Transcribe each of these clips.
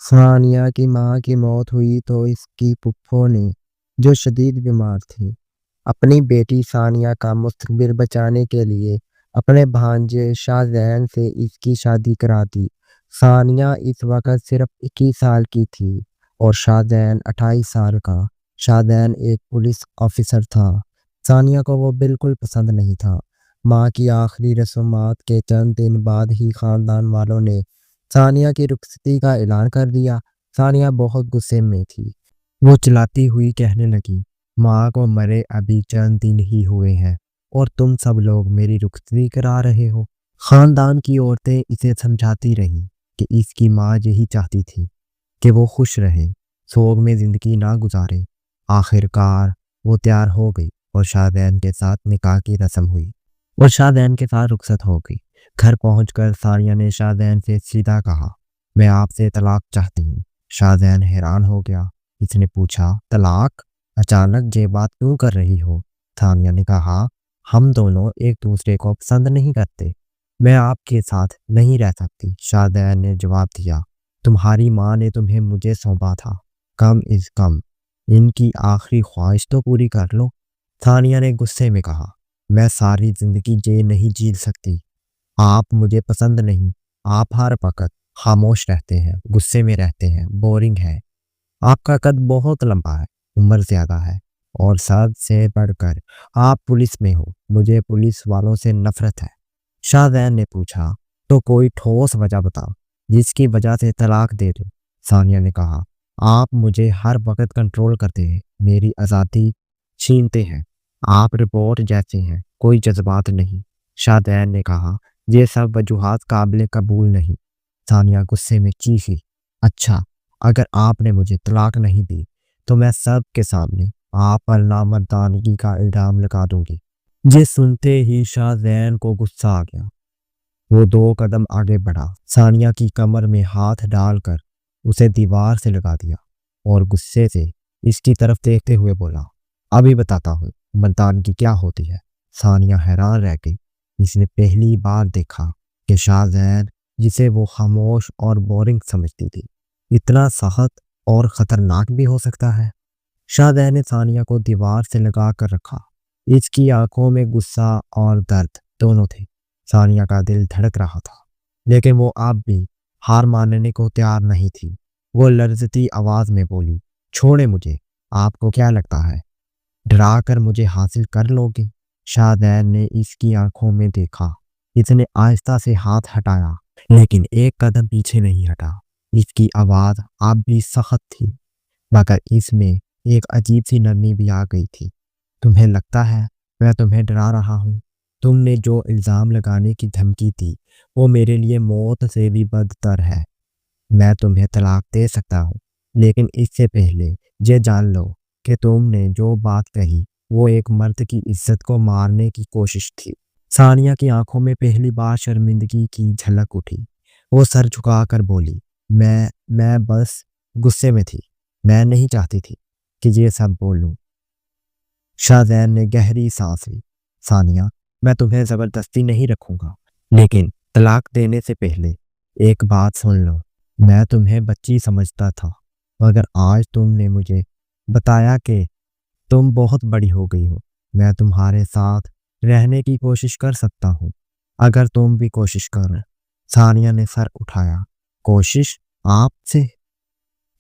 ثانیہ کی ماں کی موت ہوئی تو اس کی پھپھو نے، جو شدید بیمار تھی، اپنی بیٹی ثانیہ کا مستقبل بچانے کے لیے اپنے بھانجے شاذین سے اس کی شادی کرا دی۔ ثانیہ اس وقت صرف 21 سال کی تھی اور شاذین 28 سال کا۔ شاذین ایک پولیس آفیسر تھا۔ ثانیہ کو وہ بالکل پسند نہیں تھا۔ ماں کی آخری رسومات کے چند دن بعد ہی خاندان والوں نے ثانیہ کی رخصتی کا اعلان کر دیا۔ ثانیہ بہت غصے میں تھی۔ وہ چلاتی ہوئی کہنے لگی، ماں کو مرے ابھی چند دن ہی ہوئے ہیں اور تم سب لوگ میری رخصتی کرا رہے ہو۔ خاندان کی عورتیں اسے سمجھاتی رہیں کہ اس کی ماں یہی چاہتی تھی کہ وہ خوش رہے، سوگ میں زندگی نہ گزارے۔ آخر کار وہ تیار ہو گئی اور شاذین کے ساتھ نکاح کی رسم ہوئی اور شاذین کے ساتھ رخصت ہو گئی۔ گھر پہنچ کر ثانیہ نے شاذین سے سیدھا کہا، میں آپ سے طلاق چاہتی ہوں۔ شاذین حیران ہو گیا۔ اس نے پوچھا، طلاق؟ اچانک یہ بات کیوں کر رہی ہو؟ ثانیہ نے کہا، ہم دونوں ایک دوسرے کو پسند نہیں کرتے، میں آپ کے ساتھ نہیں رہ سکتی۔ شاذین نے جواب دیا، تمہاری ماں نے تمہیں مجھے سونپا تھا، کم از کم ان کی آخری خواہش تو پوری کر لو۔ ثانیہ نے غصے میں کہا، میں ساری زندگی یہ نہیں جی سکتی، آپ مجھے پسند نہیں، آپ ہر وقت خاموش رہتے ہیں، غصے میں رہتے ہیں، بورنگ ہے، آپ کا قد بہت لمبا ہے، عمر زیادہ ہے اور سب سے بڑھ کر آپ پولیس میں ہو، مجھے پولیس والوں سے نفرت ہے۔ شاذین نے پوچھا، تو کوئی ٹھوس وجہ بتاؤ جس کی وجہ سے طلاق دے دو۔ ثانیہ نے کہا، آپ مجھے ہر وقت کنٹرول کرتے ہیں، میری آزادی چھینتے ہیں، آپ رپورٹ جیسے ہیں، کوئی جذبات نہیں۔ شاذین نے کہا، یہ سب وجوہات قابل قبول نہیں۔ ثانیہ غصے میں چیخی، اچھا اگر آپ نے مجھے طلاق نہیں دی تو میں سب کے سامنے آپ پر نامردانگی کا الزام لگا دوں گی۔ یہ سنتے ہی شاذین کو غصہ آ گیا۔ وہ 2 قدم آگے بڑھا، ثانیہ کی کمر میں ہاتھ ڈال کر اسے دیوار سے لگا دیا اور غصے سے اس کی طرف دیکھتے ہوئے بولا، ابھی بتاتا ہوں مردانگی کیا ہوتی ہے۔ ثانیہ حیران رہ گئی۔ اس نے پہلی بار دیکھا کہ شاذین، جسے وہ خاموش اور بورنگ سمجھتی تھی، اتنا سخت اور خطرناک بھی ہو سکتا ہے۔ شاذین نے ثانیہ کو دیوار سے لگا کر رکھا۔ اس کی آنکھوں میں غصہ اور درد دونوں تھے۔ ثانیہ کا دل دھڑک رہا تھا، لیکن وہ اب بھی ہار ماننے کو تیار نہیں تھی۔ وہ لرزتی آواز میں بولی، چھوڑے مجھے، آپ کو کیا لگتا ہے ڈرا کر مجھے حاصل کر لو گے؟ شاذین نے اس کی آنکھوں میں دیکھا۔ اس نے آہستہ سے ہاتھ ہٹایا لیکن ایک قدم پیچھے نہیں ہٹا۔ اس کی آواز اب بھی سخت تھی مگر اس میں ایک عجیب سی نرمی بھی آ گئی تھی۔ تمہیں لگتا ہے میں تمہیں ڈرا رہا ہوں؟ تم نے جو الزام لگانے کی دھمکی دی وہ میرے لیے موت سے بھی بدتر ہے۔ میں تمہیں طلاق دے سکتا ہوں لیکن اس سے پہلے یہ جان لو کہ تم نے جو بات کہی وہ ایک مرد کی عزت کو مارنے کی کوشش تھی۔ ثانیہ کی آنکھوں میں پہلی بار شرمندگی کی جھلک اٹھی۔ وہ سر جھکا کر بولی، میں بس غصے میں تھی، میں نہیں چاہتی تھی کہ یہ سب بولوں۔ شاذین نے گہری سانس لی، ثانیہ میں تمہیں زبردستی نہیں رکھوں گا لیکن طلاق دینے سے پہلے ایک بات سن لو، میں تمہیں بچی سمجھتا تھا مگر آج تم نے مجھے بتایا کہ تم بہت بڑی ہو گئی ہو۔ میں تمہارے ساتھ رہنے کی کوشش کر سکتا ہوں اگر تم بھی کوشش کرو۔ ثانیہ نے سر اٹھایا، کوشش آپ سے؟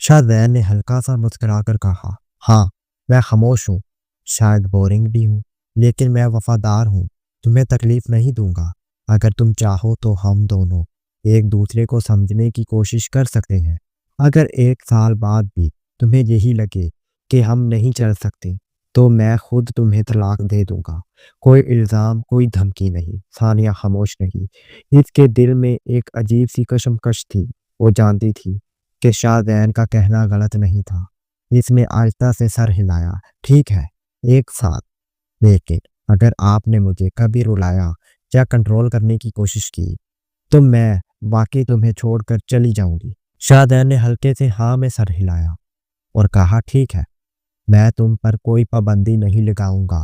شاذین نے ہلکا سا مسکرا کر کہا، ہاں میں خاموش ہوں، شاید بورنگ بھی ہوں لیکن میں وفادار ہوں، تمہیں تکلیف نہیں دوں گا۔ اگر تم چاہو تو ہم دونوں ایک دوسرے کو سمجھنے کی کوشش کر سکتے ہیں۔ اگر 1 سال بعد بھی تمہیں یہی لگے کہ ہم نہیں چل سکتے تو میں خود تمہیں طلاق دے دوں گا۔ کوئی الزام، کوئی دھمکی نہیں۔ ثانیہ خاموش رہی۔ اس کے دل میں ایک عجیب سی کشمکش تھی۔ وہ جانتی تھی کہ شاذین کا کہنا غلط نہیں تھا۔ اس نے آہستہ سے سر ہلایا، ٹھیک ہے 1 سال، لیکن اگر آپ نے مجھے کبھی رلایا یا کنٹرول کرنے کی کوشش کی تو میں واقعی تمہیں چھوڑ کر چلی جاؤں گی۔ شاذین نے ہلکے سے ہاں میں سر ہلایا اور کہا، ٹھیک ہے، میں تم پر کوئی پابندی نہیں لگاؤں گا،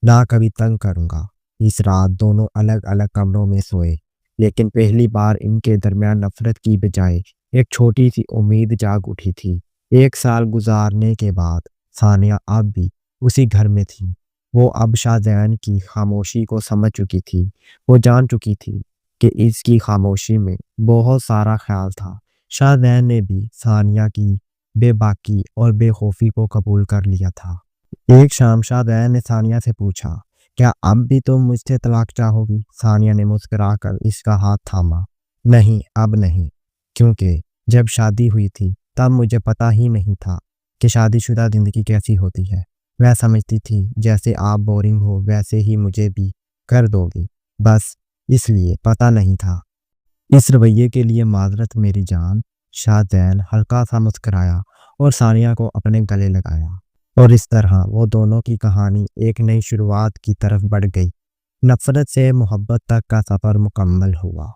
نہ کبھی تنگ کروں گا۔ اس رات دونوں الگ الگ کمروں میں سوئے لیکن پہلی بار ان کے درمیان نفرت کی بجائے ایک چھوٹی سی امید جاگ اٹھی تھی۔ 1 سال گزارنے کے بعد ثانیہ اب بھی اسی گھر میں تھی۔ وہ اب شاہ زین کی خاموشی کو سمجھ چکی تھی۔ وہ جان چکی تھی کہ اس کی خاموشی میں بہت سارا خیال تھا۔ شاہ زین نے بھی ثانیہ کی بے باکی اور بے خوفی کو قبول کر لیا تھا۔ ایک شام شاہ زین نے ثانیہ سے پوچھا، کیا اب بھی تم مجھ سے طلاق چاہو گی؟ ثانیہ نے مسکرا کر اس کا ہاتھ تھاما۔ نہیں، اب نہیں، کیونکہ جب شادی ہوئی تھی تب مجھے پتہ ہی نہیں تھا کہ شادی شدہ زندگی کیسی ہوتی ہے۔ میں سمجھتی تھی جیسے آپ بورنگ ہو ویسے ہی مجھے بھی کر دو گی، بس اس لیے پتہ نہیں تھا۔ اس رویے کے لیے معذرت میری جان۔ شاہ زین ہلکا سا مسکرایا اور ثانیہ کو اپنے گلے لگایا، اور اس طرح وہ دونوں کی کہانی ایک نئی شروعات کی طرف بڑھ گئی۔ نفرت سے محبت تک کا سفر مکمل ہوا۔